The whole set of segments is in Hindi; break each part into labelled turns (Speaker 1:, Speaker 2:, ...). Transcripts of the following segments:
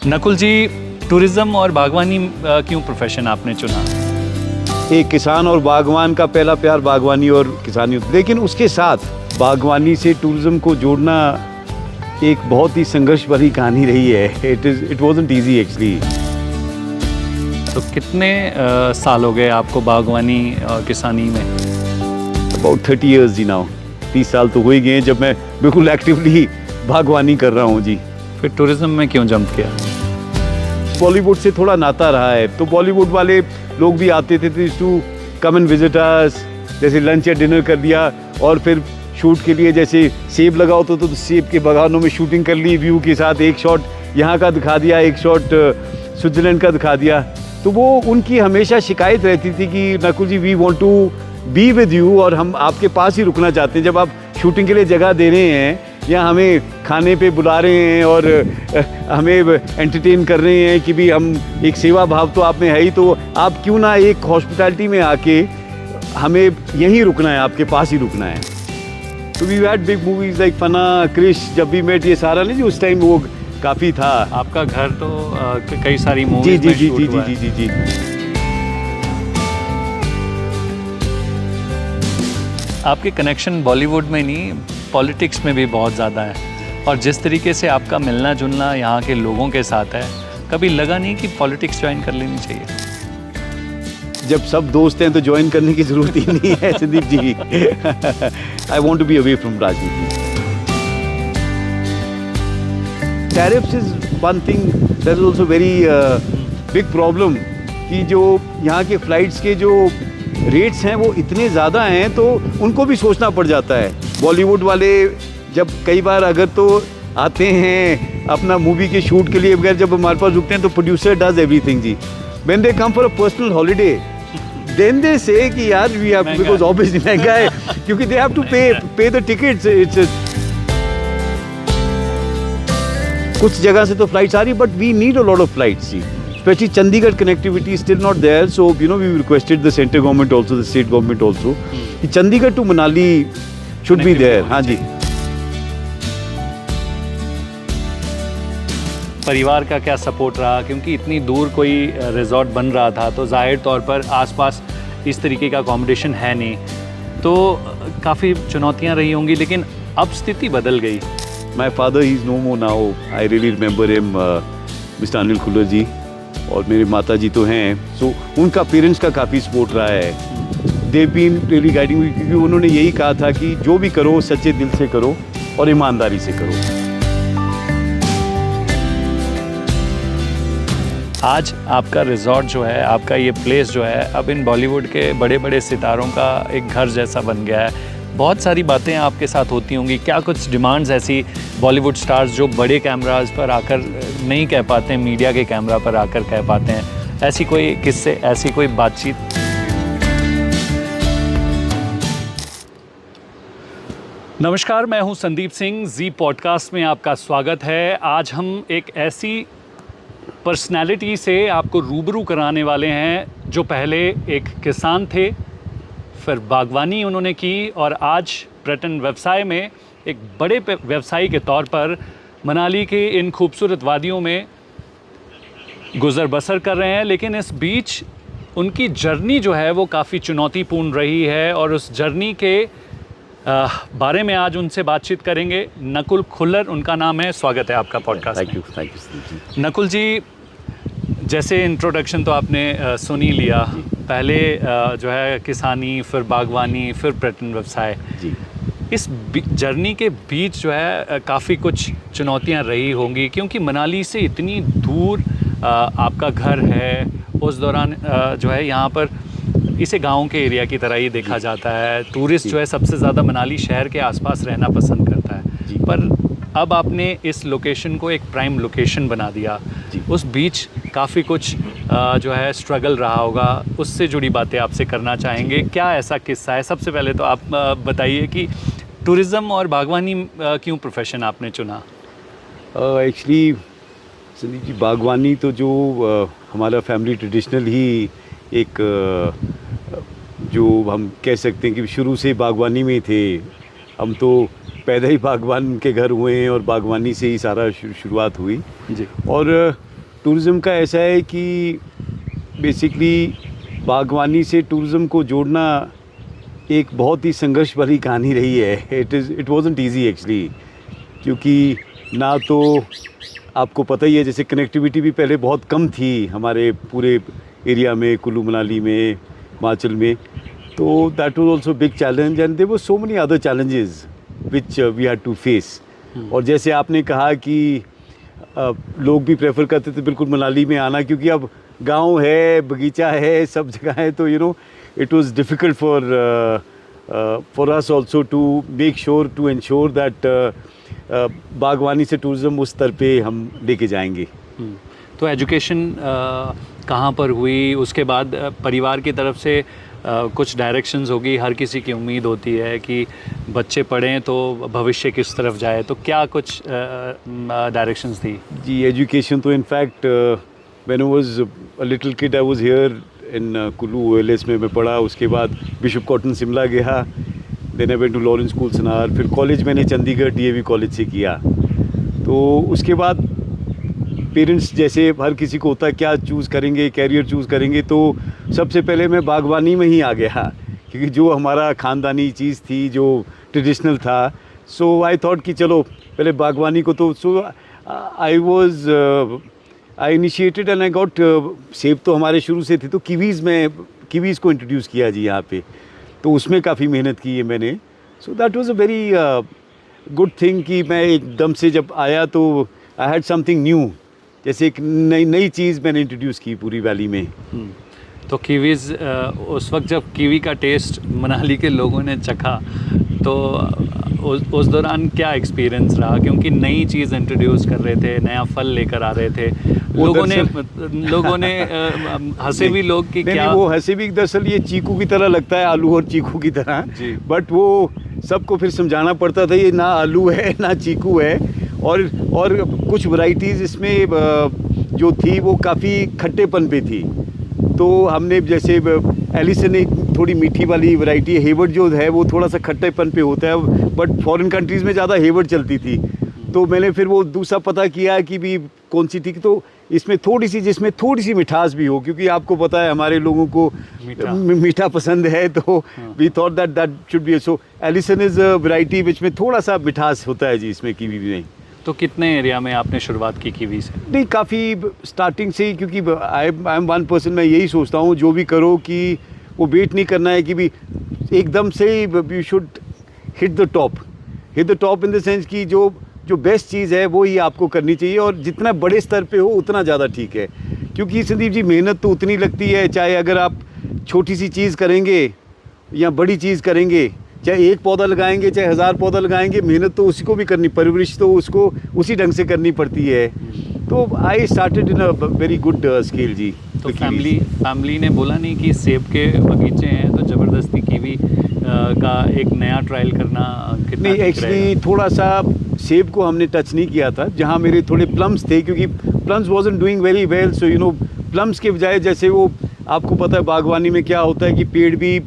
Speaker 1: नकुल जी, टूरिज्म और बागवानी क्यों प्रोफेशन आपने चुना?
Speaker 2: एक किसान और बागवान का पहला प्यार बागवानी और किसानी, लेकिन उसके साथ बागवानी से टूरिज्म को जोड़ना एक बहुत ही संघर्ष भरी कहानी रही है। It wasn't easy actually.
Speaker 1: तो कितने साल हो गए आपको बागवानी और किसानी में?
Speaker 2: अबाउट 30 ईयर्स जी नाउ। 30 साल तो हो ही गए हैं जब मैं बिल्कुल एक्टिवली बागवानी कर रहा हूँ जी।
Speaker 1: फिर टूरिज्म में क्यों जंप किया?
Speaker 2: बॉलीवुड से थोड़ा नाता रहा है, तो बॉलीवुड वाले लोग भी आते थे to come and visit us, जैसे लंच या डिनर कर दिया और फिर शूट के लिए जैसे सेब लगाओ तो सेब के बागानों में शूटिंग कर ली व्यू के साथ। एक शॉट यहाँ का दिखा दिया, एक शॉट स्विट्जरलैंड का दिखा दिया। तो वो उनकी हमेशा शिकायत रहती थी कि Nakul ji we want to be with you, और हम आपके पास ही रुकना चाहते हैं। जब आप शूटिंग के लिए जगह दे रहे हैं या हमें खाने पे बुला रहे हैं और हमें एंटरटेन कर रहे हैं कि भी हम एक सेवा भाव तो आप में है ही, तो आप क्यों ना एक हॉस्पिटैलिटी में आके हमें यहीं रुकना है, आपके पास ही रुकना है। तो we had big movies like Fanaa, Krrish, जब भी मेट, ये सारा नहीं, उस टाइम वो काफ़ी था।
Speaker 1: आपका घर तो कई सारी
Speaker 2: जी
Speaker 1: मूवीज
Speaker 2: जी
Speaker 1: में
Speaker 2: जी
Speaker 1: शूट
Speaker 2: जी
Speaker 1: हुआ
Speaker 2: जी
Speaker 1: है।
Speaker 2: जी जी।
Speaker 1: आपके कनेक्शन बॉलीवुड में नहीं, पॉलिटिक्स में भी बहुत ज़्यादा है। और जिस तरीके से आपका मिलना जुलना यहाँ के लोगों के साथ है, कभी लगा नहीं कि पॉलिटिक्स ज्वाइन कर लेनी चाहिए?
Speaker 2: जब सब दोस्त हैं तो ज्वाइन करने की जरूरत ही नहीं है Sandeep ji. I want to be away from राजनीति। Tariffs is one thing that is also very big problem, कि जो यहाँ के फ्लाइट्स के जो रेट्स हैं वो इतने ज़्यादा हैं, तो उनको भी सोचना पड़ जाता है। बॉलीवुड वाले जब कई बार अगर तो आते हैं अपना मूवी के शूट के लिए, बगैर जब हमारे पास रुकते हैं तो प्रोड्यूसर डज एवरीथिंग जी। When they come for a personal holiday then they say कि यार वी हैव, बिकॉज ऑब्वियसली महंगा है, क्योंकि they have to pay the tickets. It's कुछ जगह से तो फ्लाइट्स आ रही, but we need a lot of flights जी। Especially Chandigarh connectivity is still not there, so we requested the central government also, the state government also, कि Chandigarh to Manali should be there। हाँ जी।
Speaker 1: परिवार का क्या सपोर्ट रहा? क्योंकि इतनी दूर कोई रिजॉर्ट बन रहा था, तो जाहिर तौर पर आसपास इस तरीके का अकोमोडेशन है नहीं, तो काफ़ी चुनौतियां रही होंगी, लेकिन अब स्थिति बदल गई।
Speaker 2: My father he is no more now. I really remember him, Mr. Anil Khullar जी, और मेरे माता जी तो हैं, सो उनका पेरेंट्स का काफ़ी सपोर्ट रहा है। They've been really guiding me, क्योंकि उन्होंने यही कहा था कि जो भी करो सच्चे दिल से करो और ईमानदारी से करो।
Speaker 1: आज आपका रिजॉर्ट जो है, आपका ये प्लेस जो है, अब इन बॉलीवुड के बड़े बड़े सितारों का एक घर जैसा बन गया है। बहुत सारी बातें आपके साथ होती होंगी। क्या कुछ डिमांड्स ऐसी बॉलीवुड स्टार्स जो बड़े कैमराज पर आकर नहीं कह पाते हैं, मीडिया के कैमरा पर आकर कह पाते हैं, ऐसी कोई किस्से, ऐसी कोई बातचीत? नमस्कार, मैं हूं संदीप सिंह। जी पॉडकास्ट में आपका स्वागत है। आज हम एक ऐसी पर्सनैलिटी से आपको रूबरू कराने वाले हैं जो पहले एक किसान थे, फिर बागवानी उन्होंने की, और आज पर्यटन व्यवसाय में एक बड़े व्यवसायी के तौर पर मनाली के इन खूबसूरत वादियों में गुज़र बसर कर रहे हैं। लेकिन इस बीच उनकी जर्नी जो है वो काफ़ी चुनौतीपूर्ण रही है, और उस जर्नी के बारे में आज उनसे बातचीत करेंगे। नकुल खुल्लर उनका नाम है। स्वागत है आपका पॉडकास्ट में।
Speaker 2: Thank you.
Speaker 1: नकुल जी, जैसे इंट्रोडक्शन तो आपने सुन ही लिया, पहले जो है किसानी, फिर बागवानी, फिर पर्यटन व्यवसाय
Speaker 2: जी।
Speaker 1: इस जर्नी के बीच जो है काफ़ी कुछ चुनौतियां रही होंगी, क्योंकि मनाली से इतनी दूर आपका घर है। उस दौरान जो है यहाँ पर इसे गांव के एरिया की तरह ही देखा जाता है। टूरिस्ट जो है सबसे ज़्यादा मनाली शहर के आसपास रहना पसंद करता है, पर अब आपने इस लोकेशन को एक प्राइम लोकेशन बना दिया। उस बीच काफ़ी कुछ जो है स्ट्रगल रहा होगा, उससे जुड़ी बातें आपसे करना चाहेंगे। क्या ऐसा किस्सा है? सबसे पहले तो आप बताइए कि टूरिज़्म और बागवानी क्यों प्रोफेशन आपने चुना?
Speaker 2: एक्चुअली संदीप जी, बागवानी तो जो हमारा फैमिली ट्रेडिशनल ही एक जो हम कह सकते हैं कि शुरू से बागवानी में थे। हम तो पैदा ही बागवान के घर हुए हैं और बागवानी से ही सारा शुरुआत हुई
Speaker 1: जी।
Speaker 2: और टूरिज़्म का ऐसा है कि बेसिकली बागवानी से टूरिज़्म को जोड़ना एक बहुत ही संघर्ष भरी कहानी रही है। इट वाज़न्ट ईज़ी एक्चुअली, क्योंकि ना तो आपको पता ही है जैसे कनेक्टिविटी भी पहले बहुत कम थी हमारे पूरे एरिया में, कुल्लू मनाली में, हिमाचल में। तो that was also big challenge and there were so many other challenges which we had to face. और जैसे आपने कहा कि लोग भी प्रेफर करते थे बिल्कुल मनाली में आना, क्योंकि अब गांव है, बगीचा है, सब जगह है, तो it was difficult for us also to make sure to ensure that बागवानी से टूरिज़्म उस स्तर पे हम लेके जाएंगे।
Speaker 1: तो एजुकेशन कहाँ पर हुई? उसके बाद परिवार की तरफ से कुछ डायरेक्शंस होगी, हर किसी की उम्मीद होती है कि बच्चे पढ़ें तो भविष्य किस तरफ जाए, तो क्या कुछ डायरेक्शंस थी?
Speaker 2: जी, एजुकेशन तो in fact when I was a little kid I was here in Kullu OLS में मैं पढ़ा। उसके बाद बिशप कॉटन शिमला गया, then I went to Lawrence school Sanawar, फिर कॉलेज मैंने चंडीगढ़ डीएवी कॉलेज से किया। तो उसके बाद पेरेंट्स जैसे हर किसी को होता है क्या चूज़ करेंगे, कैरियर चूज़ करेंगे, तो सबसे पहले मैं बागवानी में ही आ गया, क्योंकि जो हमारा ख़ानदानी चीज़ थी, जो ट्रेडिशनल था। सो आई थॉट कि चलो पहले बागवानी को, तो सो आई इनिशिएटेड एंड आई गॉट सेब तो हमारे शुरू से थे, तो कीवीज़ को इंट्रोड्यूस किया जी यहाँ पे। तो उसमें काफ़ी मेहनत की है मैंने। So that was a very good thing कि मैं एकदम से जब आया तो आई हैड समथिंग न्यू, जैसे एक नई चीज़ मैंने इंट्रोड्यूस की पूरी वैली में।
Speaker 1: तो कीवीज़ उस वक्त जब कीवी का टेस्ट मनाली के लोगों ने चखा, तो उस दौरान क्या एक्सपीरियंस रहा? क्योंकि नई चीज़ इंट्रोड्यूस कर रहे थे, नया फल लेकर आ रहे थे, लोगों ने हंसे भी लोग कि क्या
Speaker 2: वो हंसे भी। दरअसल ये चीकू की तरह लगता है, आलू और चीकू की तरह, बट वो सबको फिर समझाना पड़ता था ये ना आलू है ना चीकू है। और कुछ वैरायटीज़ इसमें जो थी वो काफ़ी खट्टेपन पे थी। तो हमने जैसे एलिसन एक थोड़ी मीठी वाली वैरायटी है, हेवर्ड जो है वो थोड़ा सा खट्टेपन पे होता है, बट फॉरेन कंट्रीज़ में ज़्यादा हेवर्ड चलती थी। तो मैंने फिर वो दूसरा पता किया कि भी कौन सी ठीक, तो इसमें जिसमें थोड़ी सी मिठास भी हो, क्योंकि आपको पता है हमारे लोगों को मीठा पसंद है। तो we thought that should be. So Allison is a variety which में थोड़ा सा मिठास होता है जी इसमें, कीवी में।
Speaker 1: तो कितने एरिया में आपने शुरुआत की कीवी से?
Speaker 2: नहीं, काफ़ी स्टार्टिंग से ही, क्योंकि आई एम वन पर्सन, मैं यही सोचता हूँ जो भी करो कि वो वेट नहीं करना है कि भी एकदम से ही you should hit the top in the sense कि जो बेस्ट चीज़ है वो ही आपको करनी चाहिए, और जितना बड़े स्तर पे हो उतना ज़्यादा ठीक है। क्योंकि संदीप जी मेहनत तो उतनी लगती है, चाहे अगर आप छोटी सी चीज़ करेंगे या बड़ी चीज़ करेंगे, चाहे एक पौधा लगाएंगे चाहे 1000 पौधा लगाएंगे, मेहनत तो उसी को भी करनी, परवरिश तो उसको उसी ढंग से करनी पड़ती है। तो I started in a very good scale जी।
Speaker 1: तो फैमिली ने बोला नहीं कि सेब के बगीचे हैं तो ज़बरदस्ती कीवी का एक नया ट्रायल करना कितना?
Speaker 2: नहीं, एक्चुअली थोड़ा सा सेब को हमने टच नहीं किया था, जहाँ मेरे थोड़े प्लम्स थे, क्योंकि plums wasn't doing very well. So plums के बजाय, जैसे वो आपको पता है बागवानी में क्या होता है कि पेड़ भी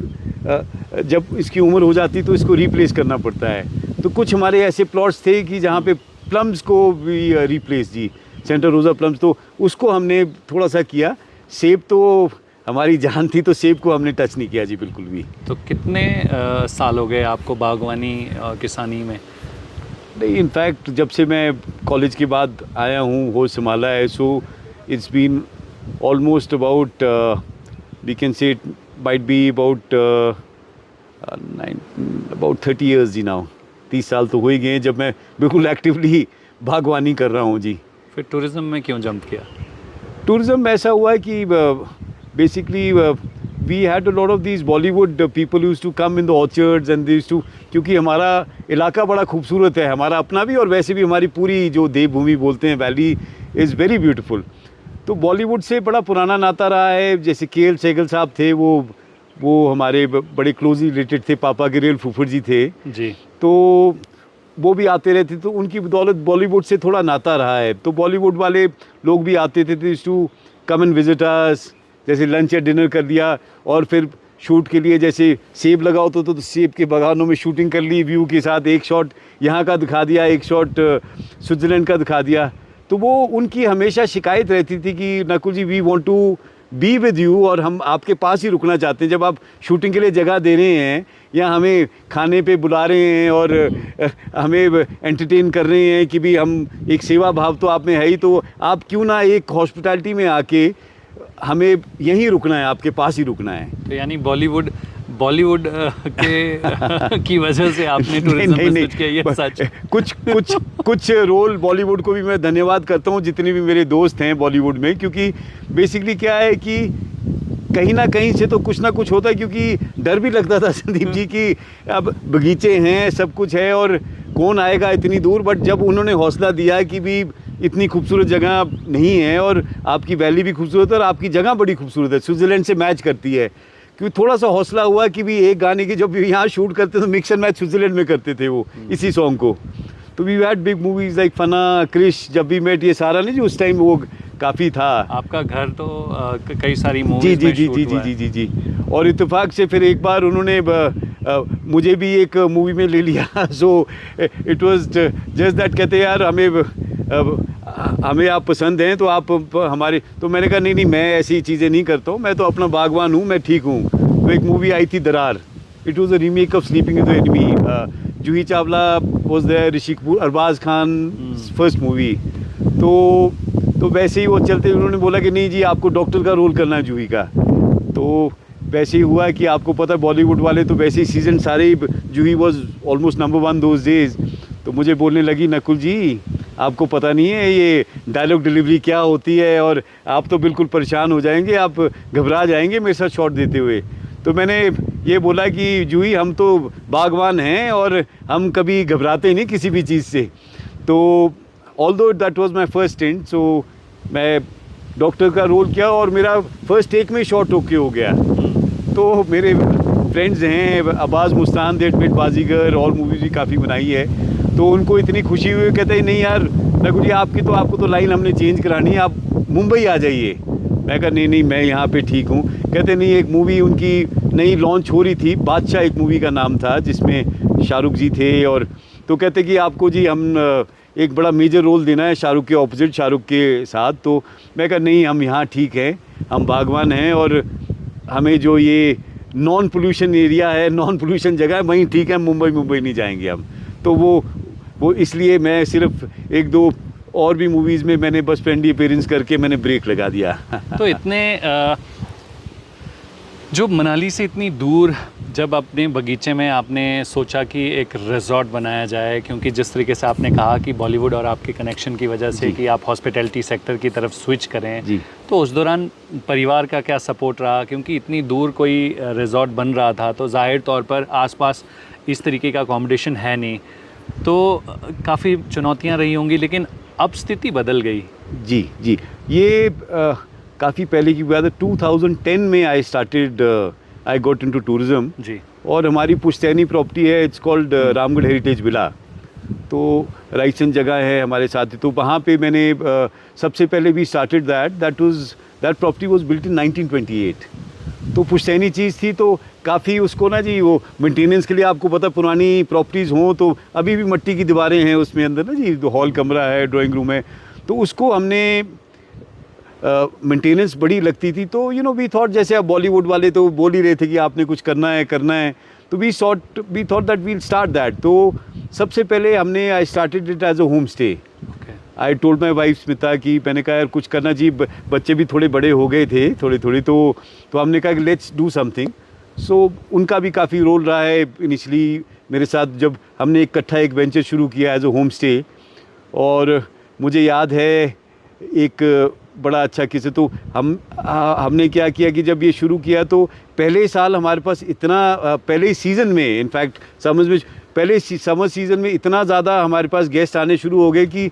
Speaker 2: जब इसकी उम्र हो जाती तो इसको रिप्लेस करना पड़ता है। तो कुछ हमारे ऐसे प्लॉट्स थे कि जहाँ पे प्लम्स को भी रिप्लेस जी, सेंटर रोज़ा प्लम्स, तो उसको हमने थोड़ा सा किया। सेब तो हमारी जान थी, तो सेब को हमने टच नहीं किया जी बिल्कुल भी।
Speaker 1: तो कितने साल हो गए आपको बागवानी किसानी में?
Speaker 2: नहीं, इनफैक्ट जब से मैं कॉलेज के बाद आया हूँ, होश संभाला है, so it's been almost about we can say it might be about 30 years जी नाउ। 30 साल तो हो ही गए हैं जब मैं बिल्कुल एक्टिवली बागवानी कर रहा हूँ जी।
Speaker 1: फिर टूरिज़्म में क्यों जंप किया?
Speaker 2: टूरिज़्म ऐसा हुआ है कि basically we had a lot of these Bollywood people used to come in the orchards and these two, क्योंकि हमारा इलाका बड़ा खूबसूरत है, हमारा अपना भी, और वैसे भी हमारी पूरी जो देवभूमि बोलते हैं, वैली इज़ वेरी ब्यूटीफुल। तो बॉलीवुड से बड़ा पुराना नाता रहा है। जैसे के.एल. सहगल साहब थे, वो हमारे बड़े क्लोज रिलेटेड थे, पापा के रियल फूफड़ जी थे
Speaker 1: जी।
Speaker 2: तो वो भी आते रहते, तो उनकी बदौलत बॉलीवुड से थोड़ा नाता रहा है। तो बॉलीवुड वाले लोग भी आते थे to come and visit us, जैसे लंच या डिनर कर दिया, और फिर शूट के लिए जैसे सेब लगाओ तो सेब के बागानों में शूटिंग कर ली व्यू के साथ, एक शॉट यहाँ का दिखा दिया, एक शॉट स्विट्ज़रलैंड का दिखा दिया। तो वो उनकी हमेशा शिकायत रहती थी कि Nakul ji we want to be with you, और हम आपके पास ही रुकना चाहते हैं। जब आप शूटिंग के लिए जगह दे रहे हैं या हमें खाने पे बुला रहे हैं और हमें एंटरटेन कर रहे हैं कि भी हम एक सेवा भाव तो आप में है ही, तो आप क्यों ना एक हॉस्पिटैलिटी में आके हमें यहीं रुकना है, आपके पास ही रुकना है।
Speaker 1: तो यानी बॉलीवुड के की वजह से आपने टूरिज्म में स्विच किया, ये सच?
Speaker 2: कुछ रोल बॉलीवुड को भी मैं धन्यवाद करता हूँ, जितने भी मेरे दोस्त हैं बॉलीवुड में, क्योंकि बेसिकली क्या है कि कहीं ना कहीं से तो कुछ ना कुछ होता है, क्योंकि डर भी लगता था संदीप जी कि अब बगीचे हैं, सब कुछ है और कौन आएगा इतनी दूर, बट जब उन्होंने हौसला दिया कि भी इतनी खूबसूरत जगह नहीं है और आपकी वैली भी खूबसूरत है और आपकी जगह बड़ी खूबसूरत है, स्विट्ज़रलैंड से मैच करती है, क्योंकि थोड़ा सा हौसला हुआ कि भी एक गाने की जब यहाँ शूट करते तो मिक्स एंड मैच स्विट्ज़रलैंड में करते थे वो इसी सॉन्ग को। तो we had big movies like Fanaa, Krrish, जब भी मेट, ये सारा नहीं जो उस टाइम वो काफ़ी था।
Speaker 1: आपका घर तो कई सारी
Speaker 2: जी
Speaker 1: मूवीज
Speaker 2: जी
Speaker 1: में
Speaker 2: जी
Speaker 1: शूट
Speaker 2: जी
Speaker 1: हुआ
Speaker 2: जी
Speaker 1: है।
Speaker 2: जी जी जी और इत्तेफाक से फिर एक बार उन्होंने मुझे भी एक मूवी में ले लिया। So it was just that, कहते यार हमें आप पसंद हैं तो आप हमारे, तो मैंने कहा नहीं मैं ऐसी चीज़ें नहीं करता हूँ, मैं तो अपना बागवान हूँ, मैं ठीक हूँ। तो एक मूवी आई थी Darar, it was a remake of Sleeping with the Enemy, Juhi Chawla was there, Rishi Kapoor, Arbaaz Khan first movie. तो वैसे ही वो चलते उन्होंने बोला कि नहीं जी आपको डॉक्टर का रोल करना है जूही का। तो वैसे ही हुआ कि आपको पता है बॉलीवुड वाले तो वैसे ही सीज़न सारे ही, Juhi was almost number 1 those days. तो मुझे बोलने लगी नकुल जी आपको पता नहीं है ये डायलॉग डिलीवरी क्या होती है और आप तो बिल्कुल परेशान हो जाएंगे, आप घबरा जाएंगे मेरे साथ शॉट देते हुए। तो मैंने ये बोला कि जूही हम तो बागवान हैं और हम कभी घबराते नहीं किसी भी चीज़ से। तो although that was my first stint, so मैं डॉक्टर का रोल किया और मेरा फर्स्ट टेक में शॉट ओके हो गया। तो मेरे फ्रेंड्स हैं अब्बास मुस्तान, दे मेड बाजीगर और मूवीज़ भी काफ़ी बनाई है, तो उनको इतनी खुशी हुई, कहते हैं नहीं यार नकुल जी आपको तो लाइन हमने चेंज करानी है, आप मुंबई आ जाइए। मैं कहा नहीं मैं यहाँ पे ठीक हूँ। कहते नहीं, एक मूवी उनकी नई लॉन्च हो रही थी, बादशाह एक मूवी का नाम था जिसमें शाहरुख जी थे, और तो कहते कि आपको जी हम एक बड़ा मेजर रोल देना है शाहरुख के ऑपोजिट, शाहरुख के साथ। तो मैं कहा नहीं हम यहाँ ठीक हैं, हम बागवान हैं और हमें जो ये नॉन पोल्यूशन एरिया है, नॉन पोल्यूशन जगह है, वहीं ठीक है, मुंबई नहीं जाएंगे हम। तो वो इसलिए मैं सिर्फ एक दो और भी मूवीज़ में मैंने बस फ्रेंडली अपीयरेंस करके मैंने ब्रेक लगा दिया।
Speaker 1: तो इतने जो मनाली से इतनी दूर जब अपने बगीचे में आपने सोचा कि एक रिजॉर्ट बनाया जाए, क्योंकि जिस तरीके से आपने कहा कि बॉलीवुड और आपके कनेक्शन की वजह से कि आप हॉस्पिटैलिटी सेक्टर की तरफ स्विच करें
Speaker 2: जी,
Speaker 1: तो उस दौरान परिवार का क्या सपोर्ट रहा? क्योंकि इतनी दूर कोई रिजॉर्ट बन रहा था तो जाहिर तौर पर आसपास इस तरीके का अकोमोडेशन है नहीं, तो काफ़ी चुनौतियाँ रही होंगी, लेकिन अब स्थिति बदल गई।
Speaker 2: जी ये काफ़ी पहले की बात है। 2010 में आई गॉट इनटू टूरिज्म
Speaker 1: जी।
Speaker 2: और हमारी पुश्तैनी प्रॉपर्टी है, it's called Ramgarh heritage villa. तो रायचंद जगह है हमारे साथ, तो वहाँ पे मैंने सबसे पहले we started that property was built in 1928। तो पुश्तैनी चीज़ थी, तो काफ़ी उसको ना जी वो मेंटेनेंस के लिए, आपको पता पुरानी प्रॉपर्टीज़ हों तो अभी भी मिट्टी की दीवारें हैं उसमें अंदर ना जी, हॉल कमरा है, ड्राइंग रूम है, तो उसको हमने मेंटेनेंस बड़ी लगती थी। तो वी थॉट, जैसे अब बॉलीवुड वाले तो बोल ही रहे थे कि आपने कुछ करना है, तो we thought that we'll start that. तो सबसे पहले I started it as a home stay. I told my wife Smita कि मैंने कहा यार कुछ करना चाहिए, बच्चे भी थोड़े बड़े हो गए थे थोड़ी, तो हमने कहा कि लेट्स डू समथिंग। सो उनका भी काफ़ी रोल रहा है इनिशियली मेरे साथ, जब हमने इकट्ठा एक वेंचर शुरू किया एज अ होम स्टे। और मुझे याद है एक बड़ा अच्छा किस्सा, तो हमने क्या किया कि जब ये शुरू किया तो पहले साल हमारे पास इतना, पहले सीज़न में इनफैक्ट समर सीज़न में इतना ज़्यादा हमारे पास गेस्ट आने शुरू हो गए कि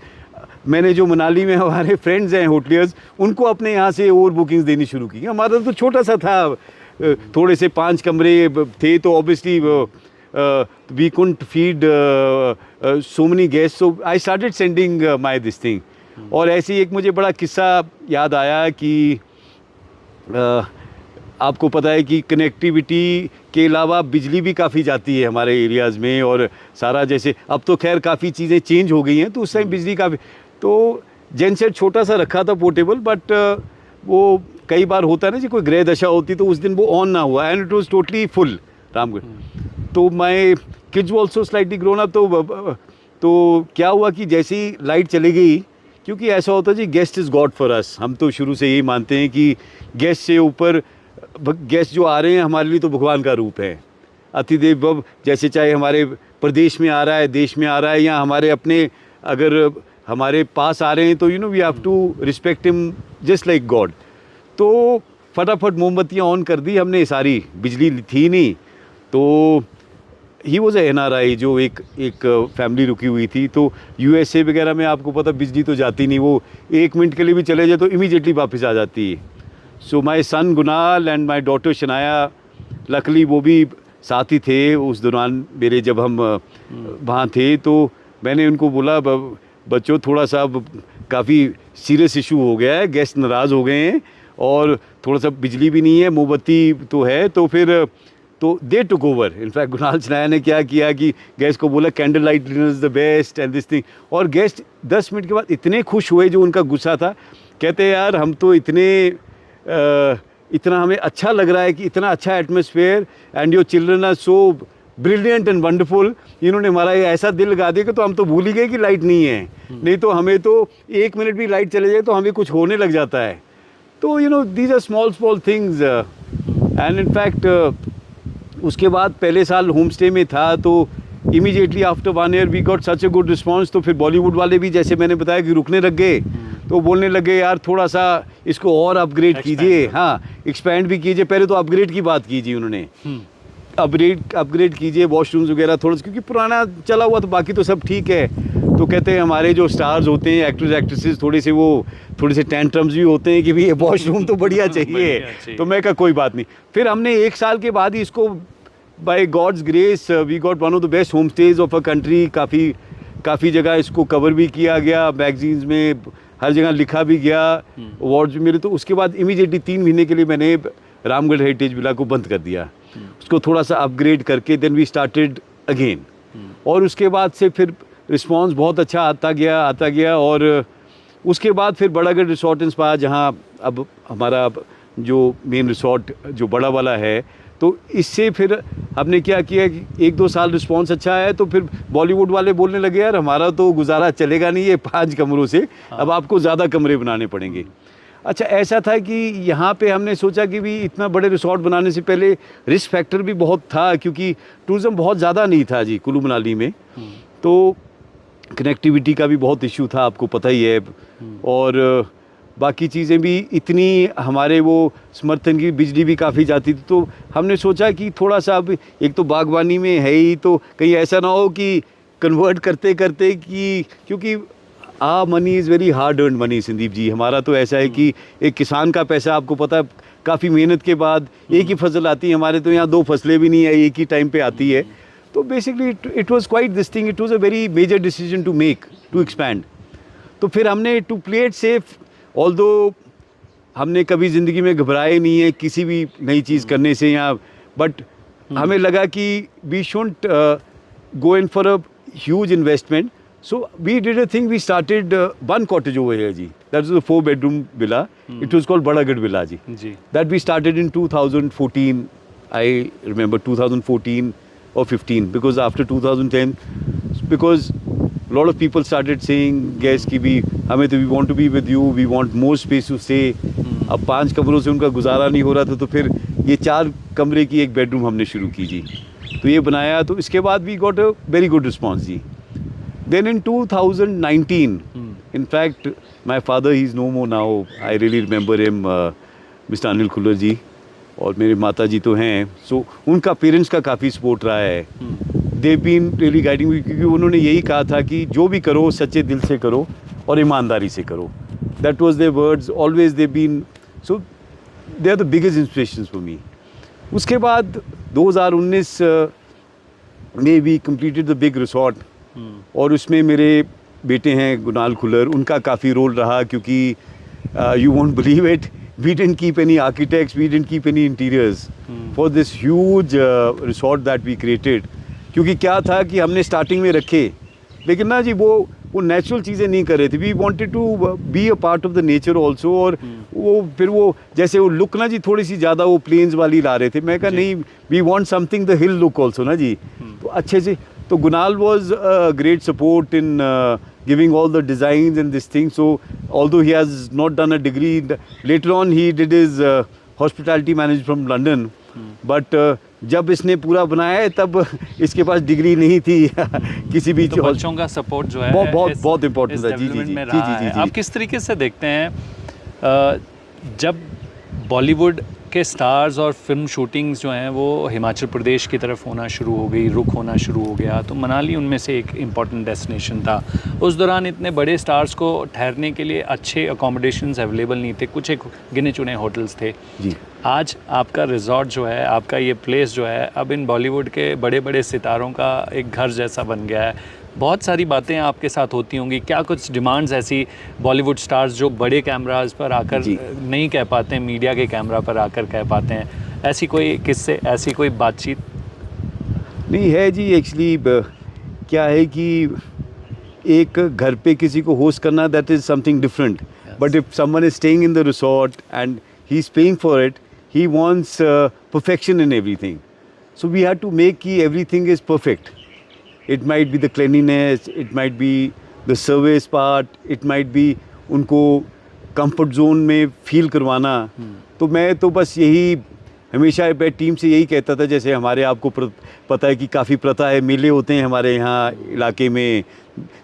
Speaker 2: मैंने जो मनाली में हमारे फ्रेंड्स हैं होटलियर्स, उनको अपने यहाँ से ओवर बुकिंग्स देनी शुरू की। हमारा तो छोटा सा था, थोड़े से 5 कमरे थे, तो obviously we couldn't feed so many guest, so I started sending my this thing. और ऐसे ही एक मुझे बड़ा किस्सा याद आया कि आपको पता है कि कनेक्टिविटी के अलावा बिजली भी काफ़ी जाती है हमारे एरियाज़ में, और सारा जैसे अब तो खैर काफ़ी चीज़ें चेंज हो गई हैं, तो उस टाइम बिजली काफ़ी, तो जेन सेट छोटा सा रखा था पोर्टेबल, बट वो कई बार होता है ना जी, कोई ग्रह दशा होती तो उस दिन वो ऑन ना हुआ, and it was totally full Ramgarh. तो my kids also slightly grown up, तो क्या हुआ कि जैसे ही लाइट चली गई, क्योंकि ऐसा होता है जी, guest is god for us, हम तो शुरू से यही मानते हैं कि गेस्ट से ऊपर, गेस्ट जो आ रहे हैं हमारे लिए तो भगवान का रूप है, अतिदेव भव। जैसे चाहे हमारे प्रदेश में आ रहा है, देश में आ रहा है, या हमारे अपने अगर हमारे पास आ रहे हैं, तो we have to respect him just like God. तो फटाफट मोमबत्तियाँ ऑन कर दी हमने सारी, बिजली थी नहीं। तो ही वॉज ए NRI, जो एक फैमिली रुकी हुई थी। तो USA वगैरह में आपको पता बिजली तो जाती नहीं, वो 1 मिनट के लिए भी चले जाए तो इमीडिएटली वापस आ जाती है। So my son Gunal and my daughter Shanaya, luckily वो भी साथ ही थे उस दौरान मेरे, जब हम वहाँ थे। तो मैंने उनको बोला, बच्चों थोड़ा सा काफ़ी सीरियस इशू हो गया है, गेस्ट नाराज़ हो गए हैं और थोड़ा सा बिजली भी नहीं है, मोमबत्ती तो है। तो फिर तो दे टुक ओवर। इनफैक्ट गुनाल शनाया ने क्या किया कि गेस्ट को बोला candle light dinner is the best and this thing. और गेस्ट 10 मिनट के बाद इतने खुश हुए, जो उनका गुस्सा था, कहते यार हम तो इतना हमें अच्छा लग रहा है कि इतना अच्छा atmosphere, and your children are so brilliant and wonderful. इन्होंने हमारा ये ऐसा दिल लगा दिया कि तो हम तो भूल ही गए कि लाइट नहीं है, नहीं तो हमें तो 1 मिनट भी लाइट चले जाए तो हमें कुछ होने लग जाता है। तो these are small things. And in fact उसके बाद पहले साल होम स्टे में था, तो immediately after 1 year we got such a good response. तो फिर बॉलीवुड वाले भी, जैसे मैंने बताया, कि रुकने लग गए, तो बोलने लगे यार थोड़ा सा इसको और अपग्रेड कीजिए, हाँ एक्सपैंड भी कीजिए। पहले तो अपग्रेड की बात कीजिए उन्होंने, अपग्रेड कीजिए वॉशरूम्स वगैरह थोड़ा सा, क्योंकि पुराना चला हुआ तो बाकी तो सब ठीक है। तो कहते हैं हमारे जो स्टार्स होते हैं, एक्टर्स एक्ट्रेसेस, थोड़े से टेंट्रम्स भी होते हैं कि भाई ये वॉशरूम तो बढ़िया चाहिए। तो मैं कहा कोई बात नहीं। फिर हमने 1 साल के बाद ही इसको, by God's grace, we got one of the best home stays of a country. काफ़ी जगह इसको कवर भी किया गया, मैगजीन्स में हर जगह लिखा भी गया, अवार्ड्स भी मिले। तो उसके बाद इमीडिएटली 3 महीने के लिए मैंने रामगढ़ हेरिटेज विला को बंद कर दिया, उसको थोड़ा सा अपग्रेड करके देन वी स्टार्टेड अगेन। और उसके बाद से फिर रिस्पांस बहुत अच्छा आता गया। और उसके बाद फिर बड़ागढ़ रिसोर्ट इंस्पायर, जहाँ अब हमारा जो मेन रिसोर्ट जो बड़ा वाला है, तो इससे फिर हमने क्या किया कि 1-2 साल रिस्पांस अच्छा है, तो फिर बॉलीवुड वाले बोलने लगे यार हमारा तो गुजारा चलेगा नहीं ये 5 कमरों से, अब आपको ज़्यादा कमरे बनाने पड़ेंगे। अच्छा, ऐसा था कि यहाँ पे हमने सोचा कि भी इतना बड़े रिसोर्ट बनाने से पहले रिस्क फैक्टर भी बहुत था, क्योंकि टूरिज़्म बहुत ज़्यादा नहीं था जी कुल्लू मनाली में, तो कनेक्टिविटी का भी बहुत इशू था, आपको पता ही है। और बाकी चीज़ें भी इतनी, हमारे वो समर्थन की बिजली भी काफ़ी जाती थी। तो हमने सोचा कि थोड़ा सा, अब एक तो बागवानी में है ही, तो कहीं ऐसा ना हो कि कन्वर्ट करते कि, क्योंकि money is very hard earn money Sandeep ji. हमारा तो ऐसा है कि एक किसान का पैसा, आपको पता है, काफ़ी मेहनत के बाद एक ही फसल आती है। हमारे तो यहाँ 2 फसलें भी नहीं है, एक ही टाइम पे आती है। तो basically it was quite this thing, it was a very major decision to make, to expand. तो फिर हमने to play it safe, although हमने कभी ज़िंदगी में घबराए नहीं है किसी भी नई चीज़ करने से यहाँ, बट हमें लगा कि we shouldn't go in for a huge investment. So we did a thing, we started one cottage over here ji, that was a 4-bedroom villa. It was called Badagarh Villa ji. That we started in 2014, I remember 2014 or 15, because after 2010, because a lot of people started saying guys ki bhi hame to, we want to be with you, we want more space to stay. अब 5 कमरों से उनका गुजारा नहीं हो रहा था, तो फिर ये 4 कमरे की एक बेडरूम हमने शुरू की जी, तो ये बनाया। तो इसके बाद we got a very good response ji. Then in 2019, in fact, my father, he's no more now. I really remember him, Mr. Anil Khullar जी, और मेरे माता जी तो हैं। So उनका पेरेंट्स का काफ़ी सपोर्ट रहा है। They've been really guiding me, क्योंकि उन्होंने यही कहा था कि जो भी करो सच्चे दिल से करो और ईमानदारी से करो। That was their words. Always they've been, so they are the biggest inspirations for me. उसके बाद 2019 में we completed the big resort. और उसमें मेरे बेटे हैं गुनाल खुलर, उनका काफ़ी रोल रहा, क्योंकि you won't believe it, we didn't keep any architects, we didn't keep any interiors for this huge resort that we created. क्योंकि क्या था कि हमने स्टार्टिंग में रखे, लेकिन ना जी वो वो नेचुरल चीज़ें नहीं कर रहे थे. We wanted to be a part of the nature also. और वो फिर वो जैसे वो लुक ना जी थोड़ी सी ज़्यादा वो प्लेन्स वाली ला रहे थे. मैं कहा नहीं, we want something the hill look also ना जी. तो अच्छे से तो Gunal was great support in giving all the designs and this thing. So although he has not done a degree, later on he did his hospitality management from London. But जब इसने पूरा बनाया है तब इसके पास डिग्री नहीं थी किसी भी.
Speaker 1: तो बच्चों का सपोर्ट जो है
Speaker 2: बहुत इम्पोर्टेंट था. जी जी जी जी.
Speaker 1: आप किस तरीके से देखते हैं जब बॉलीवुड के स्टार्स और फिल्म शूटिंग्स जो हैं वो हिमाचल प्रदेश की तरफ होना शुरू हो गई, रुख होना शुरू हो गया, तो मनाली उनमें से एक इम्पॉर्टेंट डेस्टिनेशन था. उस दौरान इतने बड़े स्टार्स को ठहरने के लिए अच्छे अकोमोडेशंस अवेलेबल नहीं थे, कुछ एक गिने चुने होटल्स थे
Speaker 2: जी.
Speaker 1: आज आपका रिजॉर्ट जो है, आपका ये प्लेस जो है, अब इन बॉलीवुड के बड़े बड़े सितारों का एक घर जैसा बन गया है. बहुत सारी बातें आपके साथ होती होंगी. क्या कुछ डिमांड्स ऐसी बॉलीवुड स्टार्स जो बड़े कैमराज पर आकर नहीं कह पाते हैं, मीडिया के कैमरा पर आकर कह पाते हैं, ऐसी कोई किस्से, ऐसी कोई बातचीत?
Speaker 2: नहीं है जी. एक्चुअली क्या है कि एक घर पे किसी को होस्ट करना, that is something different. But if someone is staying in the resort and he is paying for it, he wants perfection in everything. So we have to make कि everything is perfect. It might be the cleanliness, it might be the service part, it might be उनको comfort zone में feel करवाना. तो मैं तो बस यही हमेशा टीम से यही कहता था. जैसे हमारे आपको पता है कि काफ़ी प्रथा है, मेले होते हैं हमारे यहाँ इलाके में,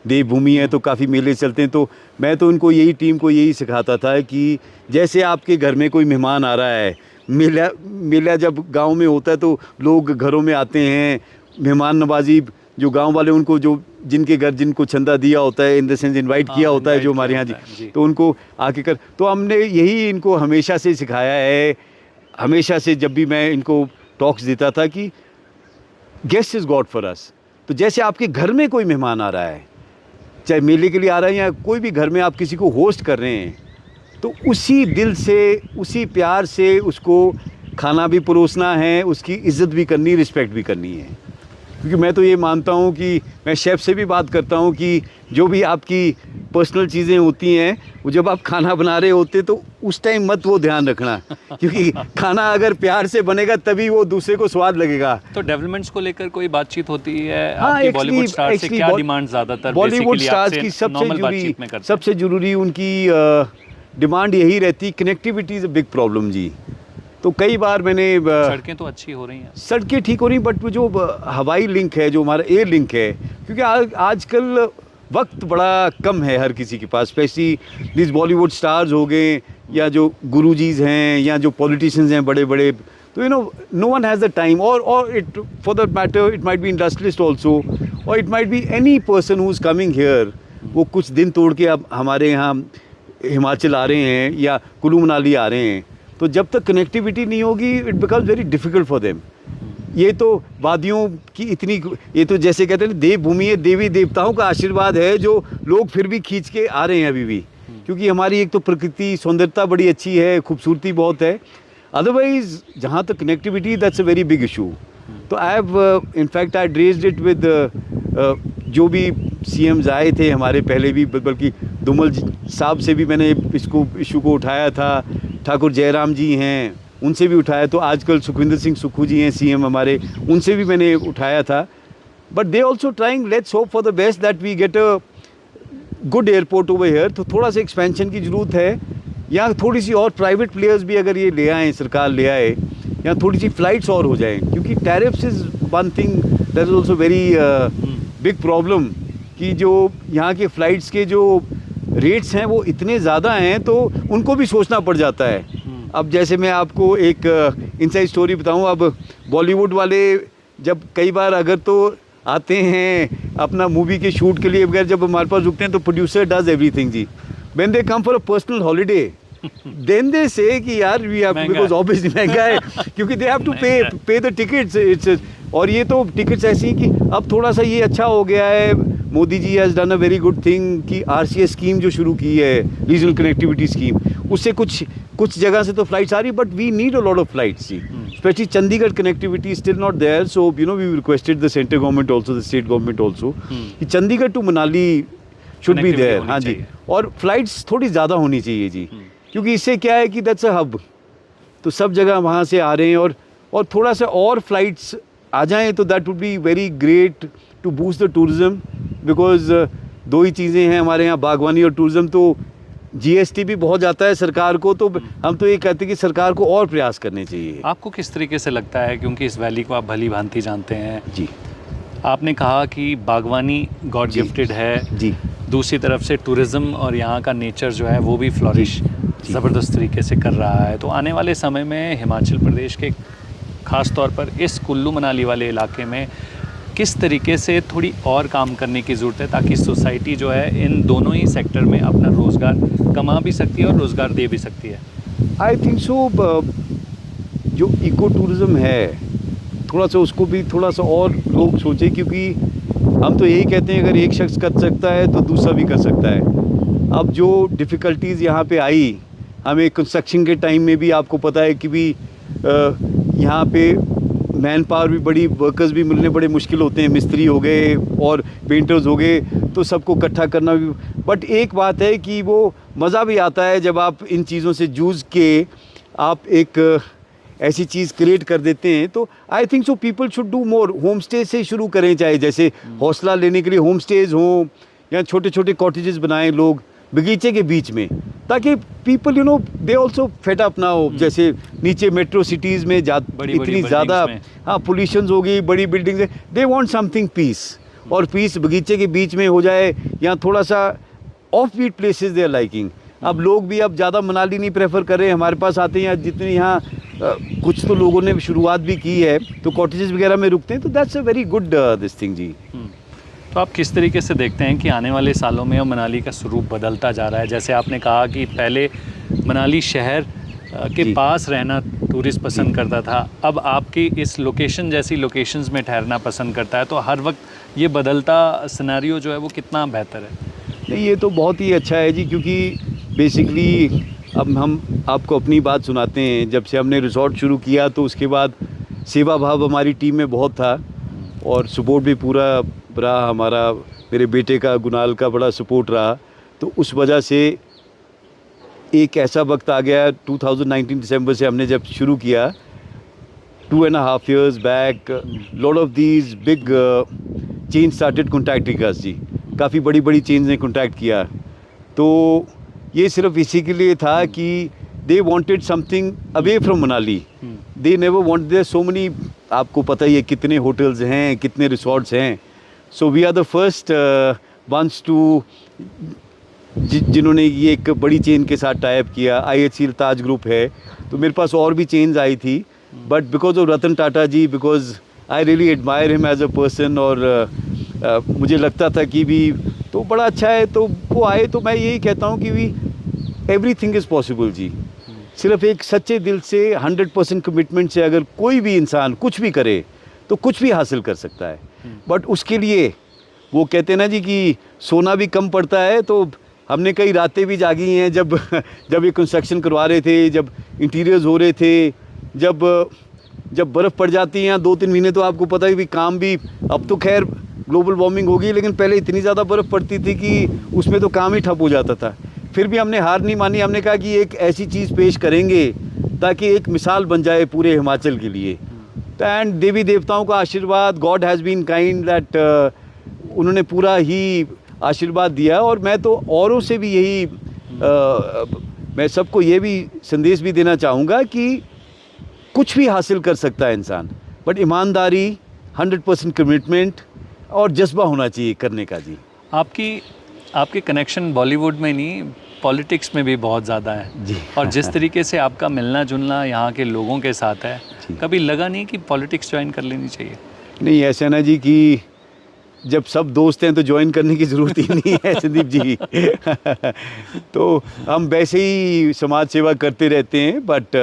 Speaker 2: देवभूमि है तो काफ़ी मेले चलते हैं. तो मैं तो उनको यही टीम को यही सिखाता था कि जैसे आपके घर में कोई मेहमान आ रहा है, मेला जब गाँव में होता है तो लोग घरों में आते हैं, मेहमान नवाजी जो गांव वाले उनको जो जिनके घर जिनको चंदा दिया होता है, इन द सेंस इनवाइट किया होता है जो हमारे यहाँ जी, तो उनको आके कर. तो हमने यही इनको हमेशा से सिखाया है. हमेशा से जब भी मैं इनको टॉक्स देता था कि गेस्ट इज़ गॉड फॉर अस. तो जैसे आपके घर में कोई मेहमान आ रहा है, चाहे मेले के लिए आ रहा है या कोई भी घर में आप किसी को होस्ट कर रहे हैं, तो उसी दिल से, उसी प्यार से उसको खाना भी परोसना है, उसकी इज़्ज़त भी करनी, रिस्पेक्ट भी करनी है. क्योंकि मैं तो ये मानता हूँ कि मैं शेफ़ से भी बात करता हूँ कि जो भी आपकी पर्सनल चीज़ें होती हैं, वो जब आप खाना बना रहे होते तो उस टाइम मत वो ध्यान रखना. क्योंकि खाना अगर प्यार से बनेगा तभी वो दूसरे को स्वाद लगेगा.
Speaker 1: तो डेवलपमेंट को लेकर कोई बातचीत होती है आपकी बॉलीवुड स्टार से? क्या डिमांड ज़्यादातर
Speaker 2: बॉलीवुड स्टार्स की सबसे ज़रूरी उनकी डिमांड यही रहती, connectivity is a big problem जी. तो कई बार मैंने
Speaker 1: सड़कें तो अच्छी हो रही हैं,
Speaker 2: सड़कें ठीक हो रही, बट वो जो हवाई लिंक है, जो हमारा एयर लिंक है, क्योंकि आजकल वक्त बड़ा कम है हर किसी के पास. स्पेशली दिस बॉलीवुड स्टार्स हो गए या जो गुरुजीज हैं या जो पॉलिटिशियंस हैं बड़े बड़े, तो you know no one has the time. और it for that matter it might be industrialist also, और it might be any person who is coming here. वो कुछ दिन तोड़ के अब हमारे यहाँ हिमाचल आ रहे हैं या कुल्लू मनाली आ रहे हैं. तो जब तक कनेक्टिविटी नहीं होगी, it becomes very difficult for them. ये तो वादियों की इतनी, ये तो जैसे कहते हैं देवभूमि है, देवी देवताओं का आशीर्वाद है जो लोग फिर भी खींच के आ रहे हैं अभी भी. क्योंकि हमारी एक तो प्रकृति सौंदर्यता बड़ी अच्छी है, खूबसूरती बहुत है. अदरवाइज जहाँ तक connectivity, that's a very big issue. तो I have in fact I raised it with जो भी CMs आए थे हमारे पहले भी, बल्कि धूमल साहब से भी मैंने इसको इशू को उठाया था. ठाकुर जयराम जी हैं, उनसे भी उठाया. तो आजकल सुखविंदर सिंह सुक्खू जी हैं CM हमारे, उनसे भी मैंने उठाया था. But they also trying, let's hope for the best that we get a good airport over here. तो थोड़ा सा एक्सपेंशन की ज़रूरत है, या थोड़ी सी और प्राइवेट प्लेयर्स भी अगर ये ले आएँ, सरकार ले आए, या थोड़ी सी फ़्लाइट्स और हो जाएँ. क्योंकि tariffs is one thing that is also very big problem. कि जो यहाँ के फ़्लाइट्स के जो रेट्स हैं वो इतने ज़्यादा हैं, तो उनको भी सोचना पड़ जाता है. अब जैसे मैं आपको एक इनसाइड स्टोरी बताऊं. अब बॉलीवुड वाले जब कई बार अगर तो आते हैं अपना मूवी के शूट के लिए, बगैर जब हमारे पास रुकते हैं तो प्रोड्यूसर डज एवरीथिंग जी. When they come for a personal holiday, then they say कि यार वी हैव, बिकॉज ऑब्वियसली महंगा है, क्योंकि they have to pay the tickets. It's, और ये तो टिकट्स ऐसी हैं कि अब थोड़ा सा ये अच्छा हो गया है. Modi ji has done a very good thing कि RCS स्कीम जो शुरू की है, रीजनल कनेक्टिविटी स्कीम, उससे कुछ जगह से तो फ्लाइट्स आ रही, but we need a lot of flights जी. Specially Chandigarh connectivity still not there. So you know we requested the central government also, the state government also, कि Chandigarh to Manali should be
Speaker 1: Connectivity
Speaker 2: there.
Speaker 1: होनी
Speaker 2: हाँ जी,
Speaker 1: चाहिए।
Speaker 2: और फ्लाइट्स थोड़ी ज़्यादा होनी चाहिए जी, क्योंकि इससे क्या है कि दैट्स अ हब, तो सब जगह वहाँ से आ रहे हैं, और थोड़ा सा और फ्लाइट्स आ जाएं तो that would be very great to boost the tourism, because दो ही चीज़ें हैं हमारे यहाँ, बागवानी और टूरिज़्म। तो जीएसटी भी बहुत जाता है सरकार को, तो हम तो ये कहते हैं कि सरकार को और प्रयास करने चाहिए।
Speaker 1: आपको किस तरीके से लगता है, क्योंकि इस वैली को आप भली भांति जानते हैं,
Speaker 2: जी
Speaker 1: आपने कहा कि बागवानी गॉड
Speaker 2: जी।
Speaker 1: गिफ्टेड है,
Speaker 2: जी
Speaker 1: दूसरी तरफ से टूरिज़्म और यहाँ का नेचर जो है वो भी फ्लॉरिश
Speaker 2: जी।
Speaker 1: ज़बरदस्त तरीके से कर रहा है। तो आने वाले समय में हिमाचल प्रदेश के ख़ास तौर पर इस कुल्लू मनाली वाले इलाके में किस तरीके से थोड़ी और काम करने की ज़रूरत है, ताकि सोसाइटी जो है इन दोनों ही सेक्टर में अपना रोज़गार कमा भी सकती है और रोज़गार दे भी सकती है?
Speaker 2: आई थिंक सो, जो इको टूरिज़्म है थोड़ा सा उसको भी थोड़ा सा और लोग सोचें, क्योंकि हम तो यही कहते हैं अगर एक शख्स कर सकता है तो दूसरा भी कर सकता है। अब जो डिफ़िकल्टीज़ यहाँ पे आई हमें कंस्ट्रक्शन के टाइम में भी, आपको पता है कि भी यहाँ पे मैन पावर भी बड़ी, वर्कर्स भी मिलने बड़े मुश्किल होते हैं, मिस्त्री हो गए और पेंटर्स हो गए, तो सबको इकट्ठा करना भी। बट एक बात है कि वो मज़ा भी आता है जब आप इन चीज़ों से जूझ के आप एक ऐसी चीज़ क्रिएट कर देते हैं। तो I think so people should do more. Home stay से शुरू करें, चाहे जैसे हौसला लेने के लिए होम स्टेज हों या छोटे छोटे कॉटेजेस बनाएं लोग बगीचे के बीच में, ताकि people they also fed up ना हो। जैसे नीचे मेट्रो सिटीज़ में इतनी ज़्यादा हाँ पोल्यूशन हो गई, बड़ी बिल्डिंग्स है, दे वांट समथिंग पीस, और पीस बगीचे के बीच में हो जाए या थोड़ा सा off beat places they are liking. अब लोग भी अब ज़्यादा मनाली नहीं प्रेफर कर रहे हैं, हमारे पास आते हैं जितने यहाँ कुछ तो लोगों ने शुरुआत भी की है, तो कॉटेजेस वगैरह में रुकते हैं, तो that's a very good this thing जी।
Speaker 1: तो आप किस तरीके से देखते हैं कि आने वाले सालों में मनाली का स्वरूप बदलता जा रहा है? जैसे आपने कहा कि पहले मनाली शहर के पास रहना टूरिस्ट पसंद करता था, अब आपकी इस लोकेशन जैसी लोकेशंस में ठहरना पसंद करता है, तो हर वक्त ये बदलता सिनेरियो जो है वो कितना बेहतर है?
Speaker 2: नहीं, ये तो बहुत ही अच्छा है जी, क्योंकि बेसिकली अब हम आपको अपनी बात सुनाते हैं। जब से हमने रिजॉर्ट शुरू किया तो उसके बाद सेवा भाव हमारी टीम में बहुत था, और सपोर्ट भी पूरा रहा हमारा, मेरे बेटे का गुनाल का बड़ा सपोर्ट रहा। तो उस वजह से एक ऐसा वक्त आ गया 2019 दिसंबर से हमने जब शुरू किया, 2.5 years back, lot of these big chain started contacting us जी। काफ़ी बड़ी बड़ी चेन्स ने कॉन्टैक्ट किया, तो ये सिर्फ इसी के लिए था कि they wanted something away from Manali. They never want there so money, आपको पता ही है कितने होटल्स हैं, कितने रिसोर्ट्स हैं। So we are the first ones to जिन्होंने ये एक बड़ी चेन के साथ टाइप किया। IHC ताज ग्रुप है, तो मेरे पास और भी चेन्स आई थी, but because of Ratan Tata ji, because I really admire him as a person, और मुझे लगता था कि भी तो बड़ा अच्छा है, तो वो आए। तो मैं यही कहता हूँ कि भी एवरीथिंग इज़ पॉसिबल जी। सिर्फ एक सच्चे दिल से 100% कमिटमेंट से अगर कोई भी इंसान कुछ भी करे तो कुछ भी हासिल कर सकता है। बट उसके लिए वो कहते हैं ना जी कि सोना भी कम पड़ता है, तो हमने कई रातें भी जागी हैं जब ये कंस्ट्रक्शन करवा रहे थे, जब इंटीरियर्स हो रहे थे, जब बर्फ़ पड़ जाती है 2-3 महीने, तो आपको पता है कि काम भी, अब तो खैर ग्लोबल वार्मिंग होगी, लेकिन पहले इतनी ज़्यादा बर्फ़ पड़ती थी कि उसमें तो काम ही ठप हो जाता था। फिर भी हमने हार नहीं मानी, हमने कहा कि एक ऐसी चीज़ पेश करेंगे ताकि एक मिसाल बन जाए पूरे हिमाचल के लिए। एंड देवी देवताओं का आशीर्वाद, God has been kind that, उन्होंने पूरा ही आशीर्वाद दिया। और मैं तो औरों से भी यही मैं सबको ये भी संदेश भी देना चाहूँगा कि कुछ भी हासिल कर सकता है इंसान, बट ईमानदारी, 100% कमिटमेंट और जज्बा होना चाहिए करने का जी।
Speaker 1: आपके कनेक्शन बॉलीवुड में नहीं, पॉलिटिक्स में भी बहुत ज़्यादा है
Speaker 2: जी।
Speaker 1: और जिस तरीके से आपका मिलना जुलना यहाँ के लोगों के साथ है, कभी लगा नहीं कि पॉलिटिक्स ज्वाइन कर लेनी चाहिए?
Speaker 2: नहीं, ऐसा ना जी कि जब सब दोस्त हैं तो ज्वाइन करने की ज़रूरत ही नहीं है संदीप जी। तो हम वैसे ही समाज सेवा करते रहते हैं, but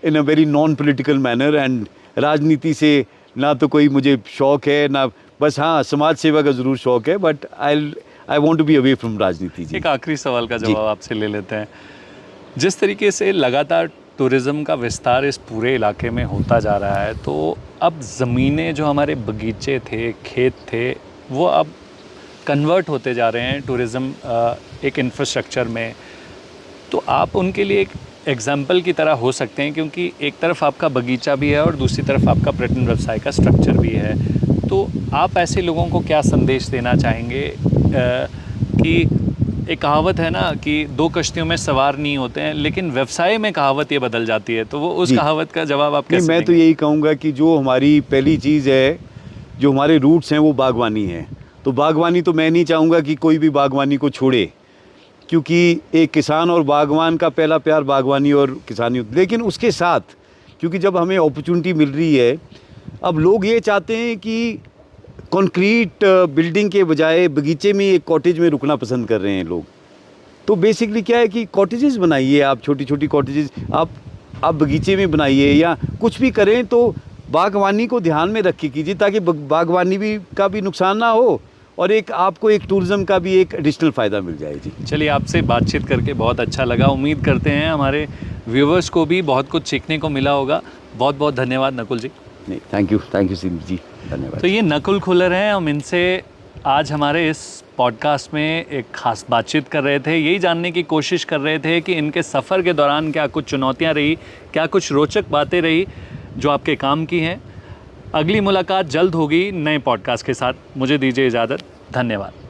Speaker 2: in a very non political manner. And राजनीति से ना तो कोई मुझे शौक़ है, ना बस हाँ समाज सेवा का ज़रूर शौक़ है, but I want to be away from राजनीति जी।
Speaker 1: एक आखिरी सवाल का जवाब आपसे ले लेते हैं। जिस तरीके से लगातार टूरिज़्म का विस्तार इस पूरे इलाके में होता जा रहा है, तो अब ज़मीनें जो हमारे बगीचे थे, खेत थे, वो अब कन्वर्ट होते जा रहे हैं टूरिज़्म एक इंफ्रास्ट्रक्चर में, तो आप उनके लिए एक एग्जाम्पल की तरह हो सकते हैं, क्योंकि एक तरफ आपका बगीचा भी है और दूसरी तरफ आपका पर्यटन व्यवसाय का स्ट्रक्चर भी है। तो आप ऐसे लोगों को क्या संदेश देना चाहेंगे कि एक कहावत है ना कि दो कश्तियों में सवार नहीं होते हैं, लेकिन व्यवसाय में कहावत ये बदल जाती है, तो वो उस
Speaker 2: जी।
Speaker 1: कहावत का जवाब आप कैसे
Speaker 2: मैं तो
Speaker 1: देंगे?
Speaker 2: यही कहूँगा कि जो हमारी पहली चीज़ है, जो हमारे रूट्स हैं वो बागवानी है। तो बागवानी तो मैं नहीं चाहूँगा कि कोई भी बागवानी को छोड़े, क्योंकि एक किसान और बागवान का पहला प्यार बागवानी और किसानी होती है। लेकिन उसके साथ, क्योंकि जब हमें अपॉर्चुनिटी मिल रही है, अब लोग ये चाहते हैं कि कंक्रीट बिल्डिंग के बजाय बगीचे में, एक कॉटेज में रुकना पसंद कर रहे हैं लोग। तो बेसिकली क्या है कि कॉटेजेस बनाइए आप, छोटी छोटी कॉटेजेस आप बगीचे में बनाइए, या कुछ भी करें तो बागवानी को ध्यान में रख के कीजिए, ताकि बागवानी भी का भी नुकसान ना हो और एक आपको एक टूरिज़्म का भी एक एडिशनल फ़ायदा मिल जाए। जी
Speaker 1: चलिए, आपसे बातचीत करके बहुत अच्छा लगा। उम्मीद करते हैं हमारे व्यूवर्स को भी बहुत कुछ सीखने को मिला होगा। बहुत बहुत धन्यवाद नकुल जी।
Speaker 2: नहीं, थैंक यू संदीप जी, धन्यवाद।
Speaker 1: तो ये नकुल खुल्लर हैं, हम इनसे आज हमारे इस पॉडकास्ट में एक ख़ास बातचीत कर रहे थे। यही जानने की कोशिश कर रहे थे कि इनके सफ़र के दौरान क्या कुछ चुनौतियाँ रही, क्या कुछ रोचक बातें रही जो आपके काम की हैं। अगली मुलाकात जल्द होगी नए पॉडकास्ट के साथ। मुझे दीजिए इजाज़त। धन्यवाद।